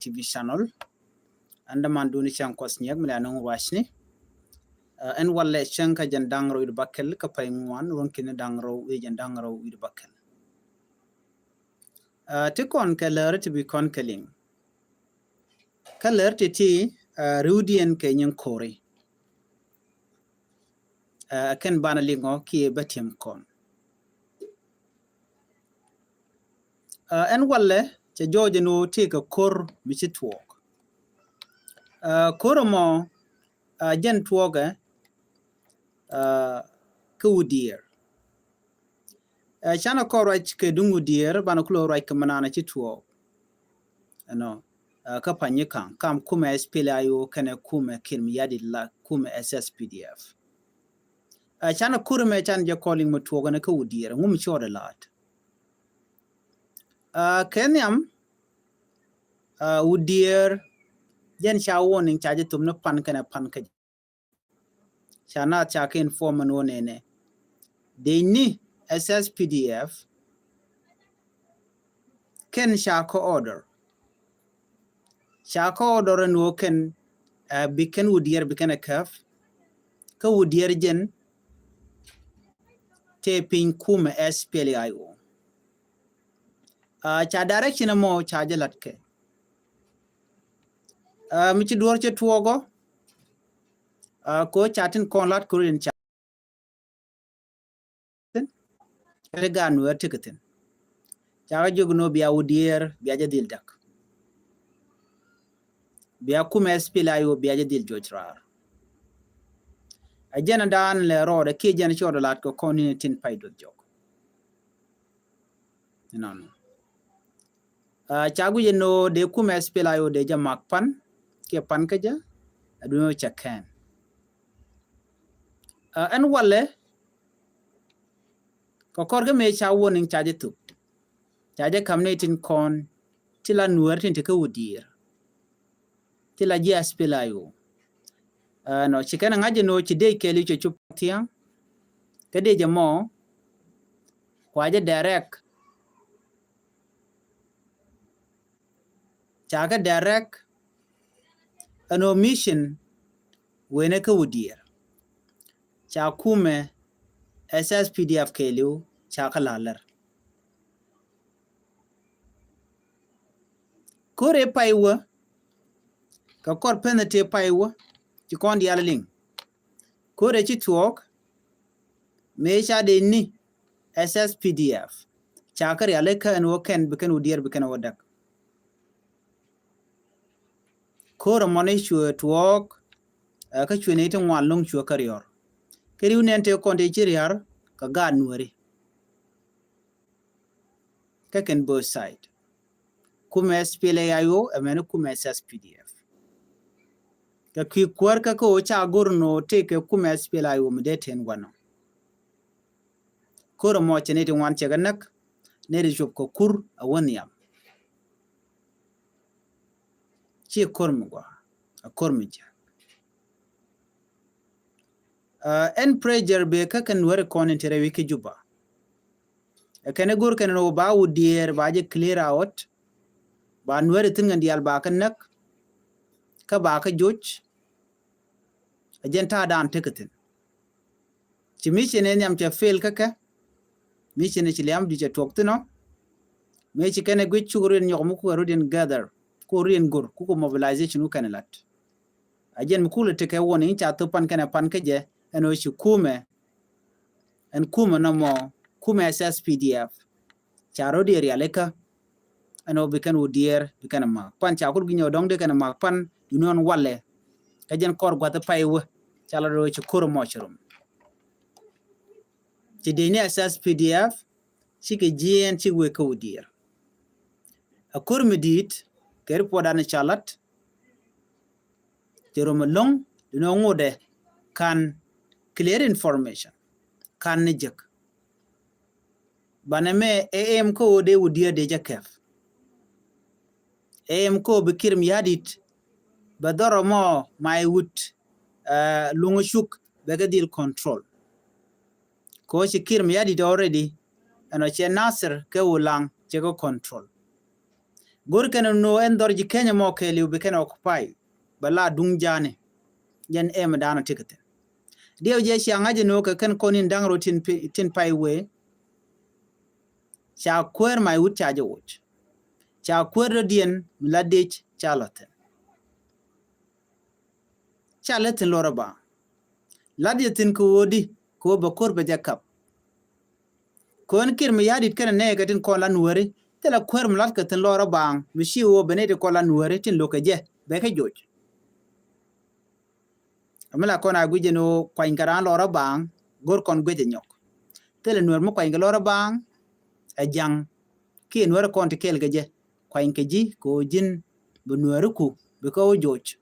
TV channel andaman duni chan kwasnyag mlanong washni en walle chanka jan dangro id bakel ka paingwan wonkin dangro we jan dangro id bakel tikon kaler to be conkeling kaler ti rudian kenyen kore ken banalingo ki batim kon en walle che George no take a kor michit walk koromo jan tuoga kudier chana ko right ke dungu dier bana kulo right ke manana chituo no ka panyikan kam kuma SPLIO kana kuma kin yadi la kuma SSPDF chana kurme chan je calling mo tuoga na kudier ngum chore lat kenyam udier jen cha warning chaje tumno pan kana pan ka chana cha ke inform no nene they ni SSPDF ken shako order no ken biken udier biken a kaf ka udier jen te pin kuma SPLIO cha direction mo cha jalatke michi duor che tuogo ko chatin konlat kurin cha regan wer tiketin cha jogno biya udier biya jadil dak biya kuma SPLIO biya jadil jojrar ajena dan le rode ke jen chodo lat ko tin paidot jog non chagu yeno de kuma SPLIO de jamak pan ke pan kaja aduno chakan en walle ko korga me cha warning chaje tu chaje kamne tin kon tila nuer tin te udir tila ji SPLIO no chikana ngaje no chide keli cho chuptia kede jamo kwaje direct chaga direct an omission wene ka udir cha kume SSPDF kelu cha kalalar kore paiwa ka kor penete paiwa ti kon dialing kore chi tuok me cha de ni SSPDF cha kar yale kan wo ken biken udir biken wadak kore mone chu tuok ka chune te ngwan long chu kar yor keri unente kon de chiriar ka ga nuori ka ken both side kuma SPLIO amene kuma SSPDF ka ki kwar ka ko cha gurno te ke kuma SPLIO mdeten wano koro mo chene te wan cheganak ne ri ko kur awaniam chi kormugwa a kormija en pressure be ka kan ware konin tere wiki juba kene gur kan no ba udier ba je clear out ba nuare tingan dial ba kan nak ka ba ka joch agenta dan teketin ci mission nyam te fail kaka mission ci liam di je toktino me ci kene gu chugurin nyom ko rudin gather ko rin gur ko mobilization kan lat ajen mukule te ka woni cha to pan kana pan ka je eno shi kume en kuma no mo kuma SSPDF charo di realeka eno bikan udier bikan ma pan cha kur ginyo dong de kana ma pan union walle ka jen kor gwata paywa chala ro chi kur mo chirum ti de ni SSPDF chi ke jien chi we ka udier a kur medit ker podan chalat jerum long no ngode kan clear information kan nijek baname am ko de udier de jakef am ko bikirim yadit badoro mo my wood lungushuk begadil control ko shikirim yadit already ano che nasir ke ulang chego control gor kan no en dorji Kenya mo ke liu be kan occupy bala dung jane yen em dana ticket dio je shi angaje no ka kan konin dang rotin tin pai we cha kwer mai wut cha jowuch cha kwer dien mladich chaloten chaloten loraba laditin ko wodi ko bakor be jakap kon kir mi yadit kan ne ka tin ko lan wori tela kwer mlat ka tin loraba mi shi wo benete ko lan wori tin lokaje be ka joj amala kona guje no kwain karan loraba gor kon guje nyok tele nuer mo kwain loraba ajang ki nuer kon te kel gaje kwain keji ko jin bu nuer ku be ko joj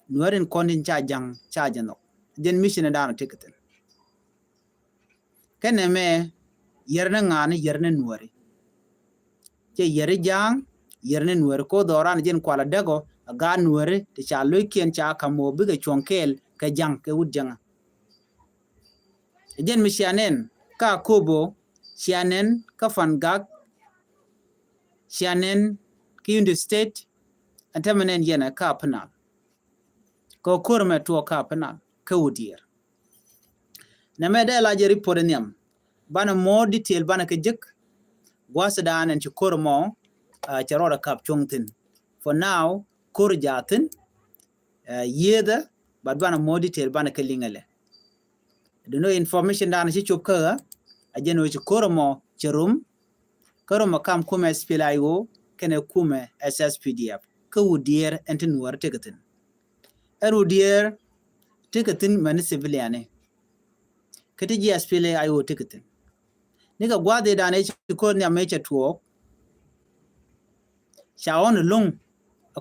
nuerin kondin cha jang cha jano den mission da na tiketen kene me yerne ngane yerne nueri je yere jang yerne nueri ko doran jen kwala dago ga nueri te cha loikien cha kamo biga chonkel ka jang ke wudjanga jen missionen ka kobo sianen ka fangak sianen ki unde state antamenen yena ka panal ko kurme to ka panal ka wudier na me da la je report niam bana more detail bana ke jik wasa dan en chukurmo charora kap chungtin for now kur jatin yeda but bana more detail bana ke lingale do no information dan chi chukka ajeno chukurmo cherum karomo kam kuma SPLIO kene kuma SSPDF ka wudier entin war tegatin wudier tegatin man civilian kati ji SPLIO tegatin nika gwade da ne ko ne meche tuo shaon lung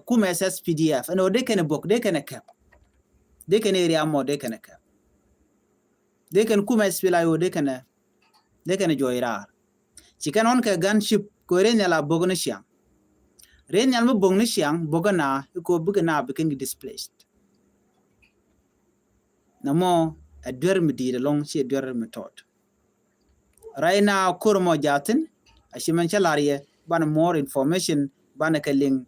kuma SSPDF no de kene bok de kene kap de kene area mo de kene kap de kene kuma SPLIO de kene joira chikan on ka gunship ko renya la bogna shiang renya mo bogna shiang bogana ko bugana bikin displaced namo adwer midi de long shi adwer method right now kurmo jatin ashiman chalariye bana more information bana kaling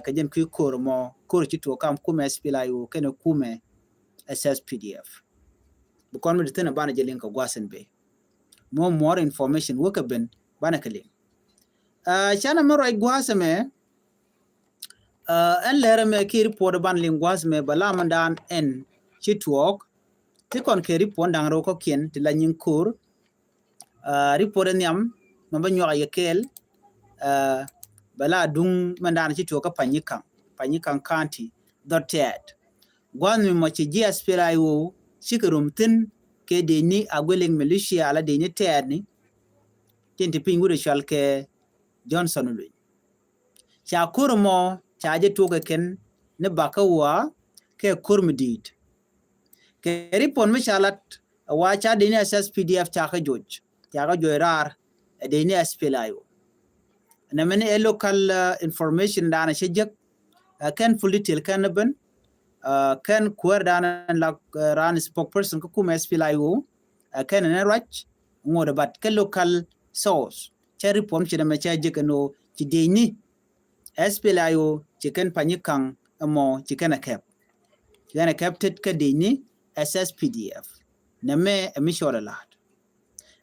kajen ku kurmo kurchi to kam kuma SPLIO kene kuma SSPDF bukon mi tena bana jelin ka gwasen be more information wakaben bana kaling chana mo roi gwaseme en lere me ki report ban lingwas me bala mandan en chitwok ti kon ke report dang ro ko kien ti la nyin kur report nyam no ba nywa yekel bala dung mandan chitwok ka panyikan county dotet gwan mi mo chi GSPLIO shikarum tin ke de ni agweleng militia ala de ni ter ni tinti pingure shalke Johnson lui cha kurmo chaje tuge ken ne bakawa ke kurmdit ke ripon mishalat wa cha de ne SSPDF cha ka joirar de ne SPLIO na mene local information dana shejek ken full detail kan ben ken kuer dana la ran spokesperson ko kuma SPLIO ken ne rach ngode bat ke local source cha ripon chi na me cha jekano chi de ni SPLIO chicken panyikang amo chicken a cap. Chicken a capted kadini SSPDF. Name a mishora lad.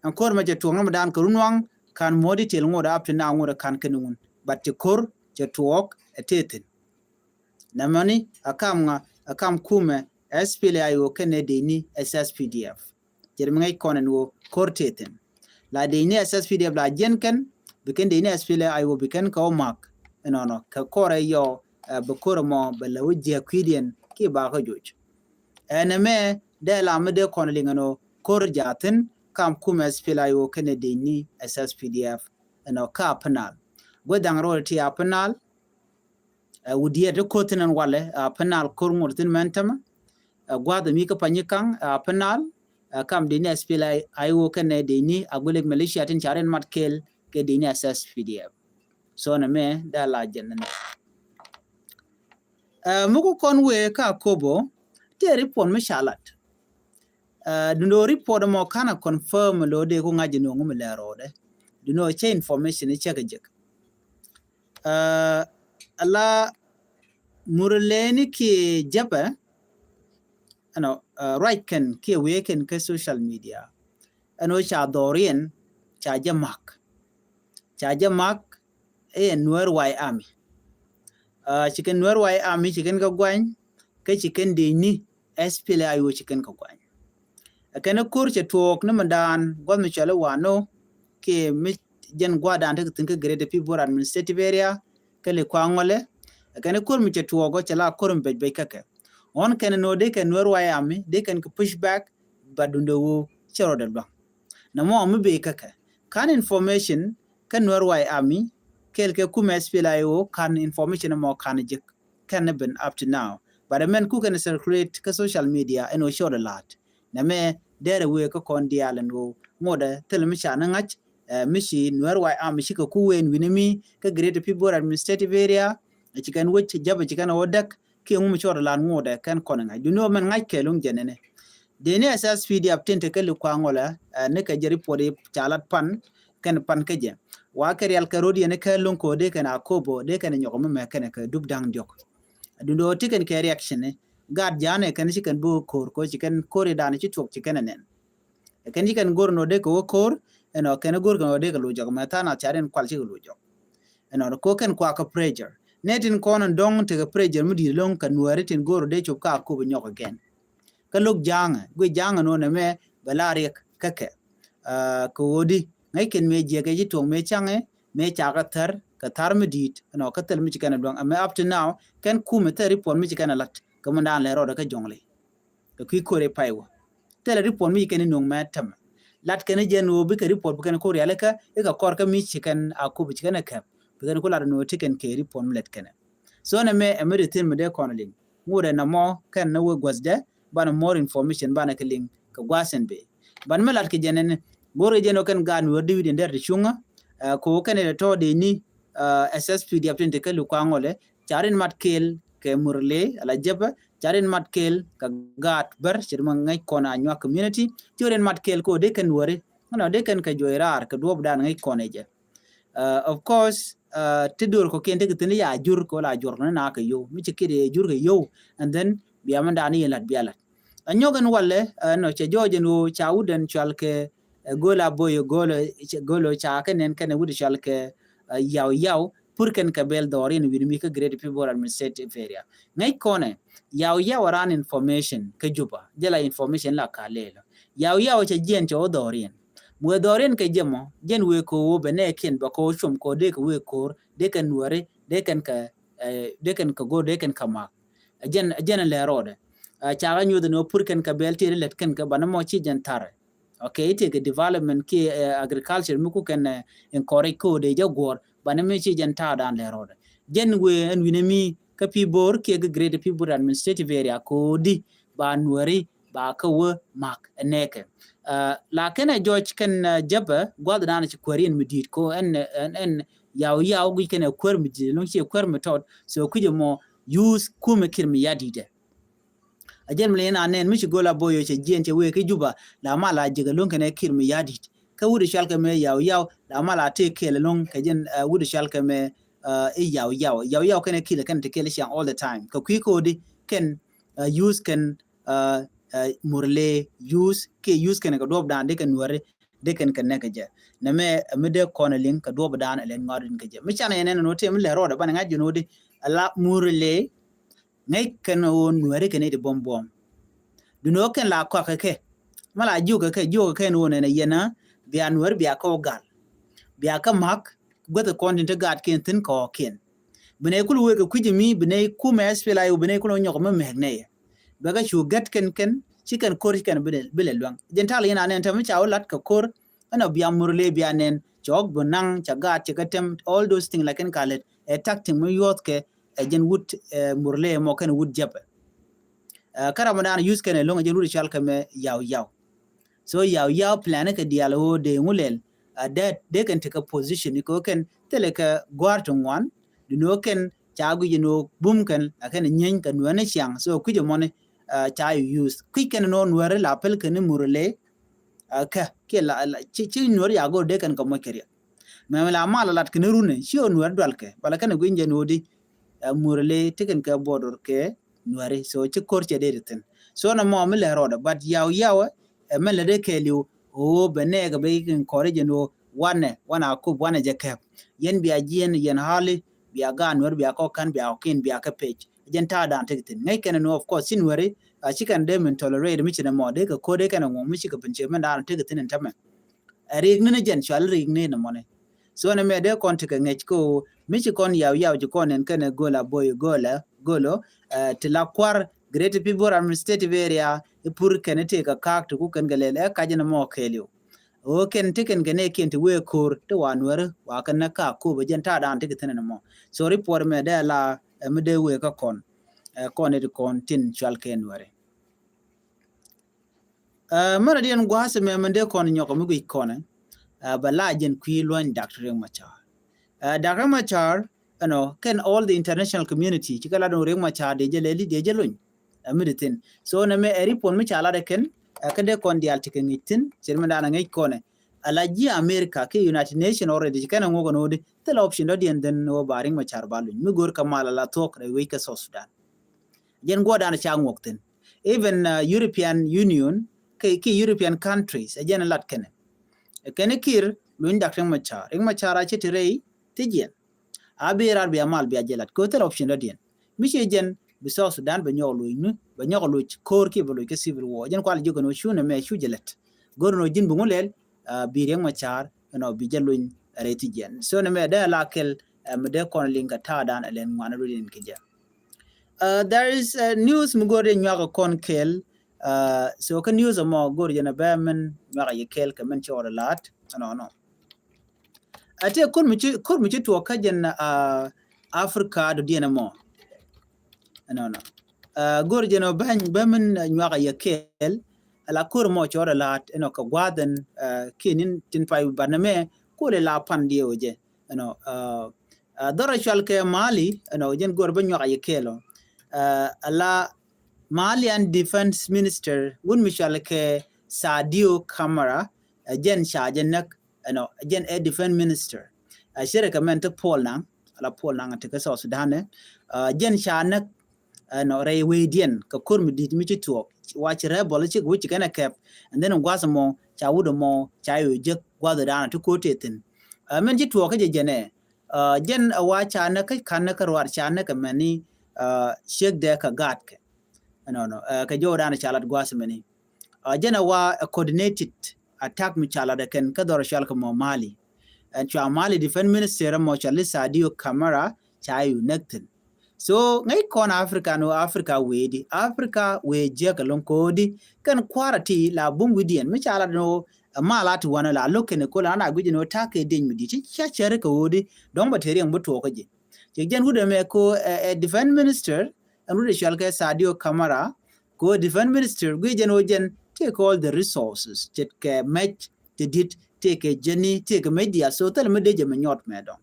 And core major to Ramadan Kurunwang can more detail more up to now more can canoon. But to core to walk a tatin. Namani a kam kume SPLIO Kennedy SSPDF. Jeremy Conan wo core tatin. La dini SSPDF la jenken became the SPLIO became ko mark. No ka kore yo bakoro mo bela wujje kwidien ki ba ka joj eneme de la mede konlingano kor jatin kam kuma SPLIO Kennedy ni SSPDF no ka penal godang rolti a penal wudie de kotinan wale penal kor ngortin mentama gwada mi ka panyikan penal kam de ni SPLIO Kennedy ni agulik militia tin charen matkel ke de ni SSPDF so na me da la jenna muko konwe ka kobo te report me shalat duno report mo kana confirm lo de ko ngaji no ngum le rode duno che information e cheka jek ala murleni ki jaba right kan ki weken ke social media ano cha dorien cha jamak nuer wai ami chicken nuer wai ami chicken ka gwany ke chicken de ni SPLA ayo chicken ka gwany kana kur che tok na mandan gwa mi chala wano ke mi jen gwa dan ta tin ka grade people administrative area kale kwangole kana kur mi che tok go chala kur mbe be kake on kana no de kan nuer wai ami de kan push back badundo wo chero de ba na mo mi be kake kan information kan nuer wai ami kelke kuma SPLA ayo kan information mo kan jik can been up to now but the men who can circulate ka social media and show a lot na me dere we ko kon dialen go ngoda telemi chana ngach mishi nuer wai am shi ko kuwen winimi ka great people administrative area chikan wich jaba chikan odak ki ngum chora lan ngoda kan kon ngaj du no men ngaj kelung jenene dene asas fidi aptente kele kwa ngola ne ka jeri podi chalat pan kan pan keje wa karial karodi ne kelung ko de kana kobo de kana nyoko me kana ka dub dang jok du do tiken ke reaction ne gad jane kan chikan bu kor ko chikan kore dan chi tok chikan nen kan chikan gor no de ko kor eno kan gor no de ko jok ma ta na charen kwal chi lu jok eno ko kan kwa ka pressure netin konon dong te ka pressure mu di long kan nuare tin gor de chop ka ko nyok again ka lok janga gwe janga no ne me balari kake ko wodi ngai ken me je ga ji tong me change me cha ka tar me dit no ka tel mi chikan dong am up to now kan ku me te report mi chikan lat ka mandan le ro da ka jongle ka ki kore paiwa te le report mi ken no ma tam lat ken je no bi ka report bi ken ko ya le ka e ka kor ka mi chikan a ku bi chikan ka bi ken ko la no tiken ke report mi let ken so na me emiri tin me de konoling ngure na mo kan na we gwasde bana more information bana keling ka gwasen be ban me lat ke jenen gore jeno kan gan wodi wi der chunga ko kan e to de ni SSP di aptente ke lu kwangole charin mat kel ke murle ala jaba charin mat kel ka gat ber chirma ngai kona nywa community charin mat kel ko de kan wore no de kan ka joirar ka dob dan ngai kone je of course tidur ko kente ke tini ya jur ko la jur na ka yo mi chikide jur ke yo and then biama dani lat bialat anyogan walle no che joje no chauden chalke gola boyo golo cha ken ken wudi chalke yaw pour ken kabel dorin wirmi ka great people administrative area ngai kone yaw ran information ka juba jela information la kalela yaw cha jen cho dorin we dorin ka jemo jen we ko bene ken ba ko chum ko de ko we kor de kan wore de kan ka go de kan kama jen le rode cha ga nyu de no pour ken kabel te let ken ka bana mo chi jen tare okay it ke development ki agriculture muku ken encourage ko de jagor bana me chi jan ta dan le rode jen we en winemi ka pi bor ke great people administrative area ko di ban wori ba ka wo mak neke la ken George ken jaba gwad dan chi kwarin midit ko en yaw gi ken kwar midit long chi kwar metod so kuje mo use kuma kirmi yadide ajen mlena nen mishi gola boyo che jien che we ke juba la mala jiga lon ken kirmi yadit ka wudi shalka me yaw la mala te kele long ka jen wudi shalka me yaw ken kile ken te kele shang all the time ka ko di ken use ken murle use ken ka dob dan de ken wore de ken ne ka je na me de konaling ka dob dan le ngodin ka je mi chana enen no te mi le roda ban ngaji no di ala murle ngai ken won wore ken de bom du no ken la kwa ke mala juga ke no ne yena bian wer bia ko gal bia ka mak goto kontin te gat ken tin ko ken bene kul we ko kujimi bene ku mes fela yu bene ko nyoko me megne baga chu gat ken chicken kor ken bele luang dental yana nen tam chaw lat ka kor ana bia murle bia nen jog bonang chagat chagatem all those things like ken kalet attacking me yot ke jen wood murle mo ken wood japa karamadan use ken longa jen wood shal kame yaw so yaw plan ka dialo de ngulel that they can take a position ko ken teleka gwarton one du no ken chagu jino bum ken aken nyen kan wane chiang so kujo mone cha use quick ken no nware la pel ken murle ka ke la chi nware yago de kan ko mokeria la mala lat kene rune shio nuer dwalke bala kana gwinje nodi murle tiken ka border ke nuare so ci korche dedeten so na mo mele roda but yaw mele de keliu o benega be kin korje no wana kub wana jakap yen biya jien yen hali biya gan nuer biya ko kan biya kin biya ka page jen ta dan tiken ngai kana no of course sinware a chikan dem tolerate mi china mo de ka kode kana ngom mi chika pinche man dan tiken tamen rig ne jen chal rig ne na mone so na me de kon tika ngech ko mi chi kon yaw ji kon en kana gola boy golo tila kwar great people administrative area pur kana te ka kak to ku kan galele ka jina mo kelio o ken tiken gene ken to we kor to wanwer wa kan na ka ko be jen ta dan tiken na mo so report me de la me de we ka kon de kon tin chal ken ware mara dien gwase me de kon nyoko mu gi kone balajen kwi loin Dr. Riek Machar. Dr. Machar, can all the international community, chikala no Riek Machar de jelun, amiditin. So na me eripon mi chala de ken, kade kon dial tiken itin, sirmanda na ngai kone. Alaji America ke United Nations already chikana ngogo no de, tel option do dien den no ba Riek Machar balun. Mi gor kamala la tok re weka South Sudan. Jen go dan cha ngokten. Even European Union, ke European countries, jen lat kene. Kene kir luin Dr. Machar Riek Machar ache tirei tijen abirar bi amal bi ajelat ko tel option dien miche jen bi South Sudan be nyolu kor ki bolo ke civil war jen kwal jogo no shuna me shujelet gorno jin bu ngulel bi Riek Machar bi jeluin reti jen so na me da lakel me de kon linga tadan elen ngwana rudin kija there is news mugore nyaka kon kel so can news mo gor jena bamen mara yekel ka men chora lat no ate kur mi to ka jen Africa do diena mo no gor jena bamen mara yekel ala kur mo chora lat ka gwaden kinin tin pai baname kule la pandi oje dora shalke Mali jen gor ban mara yekelo ala Malian Defense Minister wun Michel ke Sadio Camara jen shajenak jen a Defense Minister shere kamen to Paul nang te ka South Sudan jen shanak ray wedien ka kurmi dit mi to watch rebel chi which kana cap and then gwasamo cha wudo mo cha yo je gwado dana to kotetin men ji to ka je jene jen wa cha na ka kan ka war cha na ka mani shek de ka gat ke ka jodana chalat gwasmeni jana wa a coordinated attack mi chala da ken ka dor shal ka Mali and cha Mali defense minister mo chali Sadio Camara chayu nekten so ngai kon Africa we je ka lon kodi kan kwarati la bungwidien mi chala no mala tu wana la lokene ko la na gudi no take den mi di cha chere ka wodi don ba teriang buto ka je jen hude me ko defense minister and we shall get Sadio Camara, go defense minister, Gujan take all the resources, take a match, take a journey, take a media, so tell me de not madam.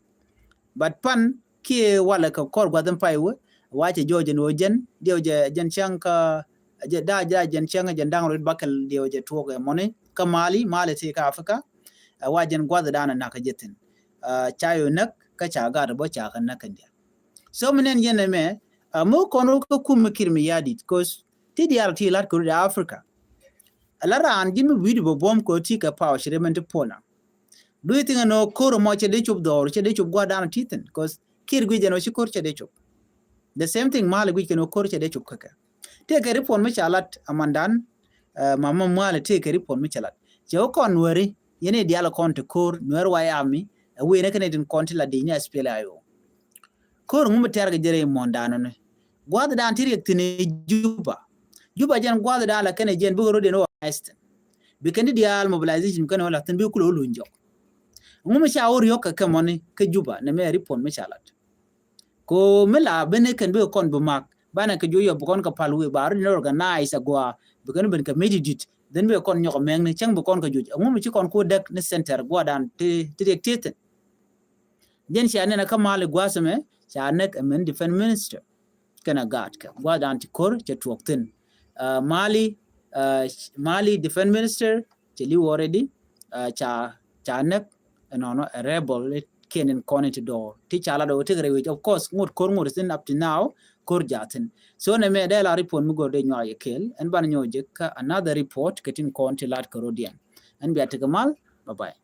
But pan ki wala ka kor gwadam paiwe, watch a Georgian Ojen, Dioja Janchanka, Jan Changa Jandang Red Buckle, Dioja Toga money, Kamali, Mali take Africa, a wajan gwadana nakajetin. Chayo nak, kacha bocha and nakandia. So many yeneme. Mo kono ko kumikir mi yadit cause TDRT lat ko Africa alara an jimi widi bo bom ko tika power shirement pona do you think no koro mo chede chup dor chede chup gwa dan titen cause kir gwi jeno shi kor chede chup the same thing Mali gwi keno kor chede chup kaka take a report mi chalat amandan mama Mali take a report mi chalat je ko nwere yene diala konte kor nwer wayami we ne kanedin konti la dinya spela yo kor ngum terga jere mondano ne gwada dan tirik tini juba jen gwada dan la kene jen bugo de no Eastern bikandi dial mobilization kan wala tan bi kulo lunjo ngum shawur yoka kamoni ke juba ne me report me chalat ko mela bene kan bi kon bu mak bana ke joyo bu kon ka palwe bar ni organize agwa bikan ben ka medidit den be kon nyoko meng ne chang bu kon ka jojo ngum ci kon ko dek ne center gwada dan tirik teten jen shane na kamale gwasame shanek amen defense minister kana gat ka gwada antikor che tuokten Mali defense minister cheli already chanek a rebel kenen konent do ti chala do tigre which of course ngut kor ngut sin up to now kor jatin so ne me de la report mu gorde nyo yekel en ban nyo je ka another report ketin konti lat korodian en biya tigamal bye bye